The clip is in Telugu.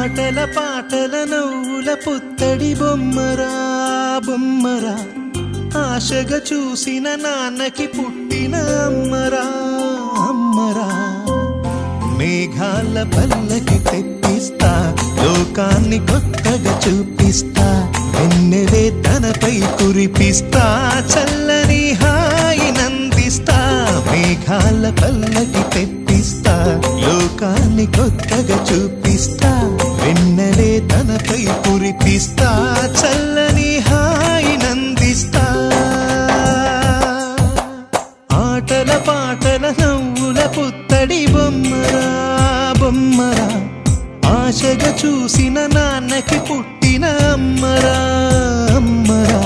ఆటల పాటల నవ్వుల పుత్తడి బొమ్మరా బొమ్మరా, ఆశగా చూసిన నాన్నకి పుట్టిన అమ్మరా అమ్మరా. మేఘాల పల్లకి తెప్పిస్తా, లోకాన్ని కొత్తగా చూపిస్తా, వెన్నెలే తనపై కురిపిస్తా, చల్లని హాయినందిస్తా. మేఘాల పల్లకి తెప్పిస్తా, లోకాన్ని కొత్తగా చూపిస్తా, వెన్నెలే తనపై కురిపిస్తా, చల్లని హాయినందిస్తా. ఆటల పాటల నవ్వుల పుత్తడి బొమ్మరా బొమ్మరా, ఆశగా చూసిన నాన్నకి పుట్టిన అమ్మరా అమ్మరా.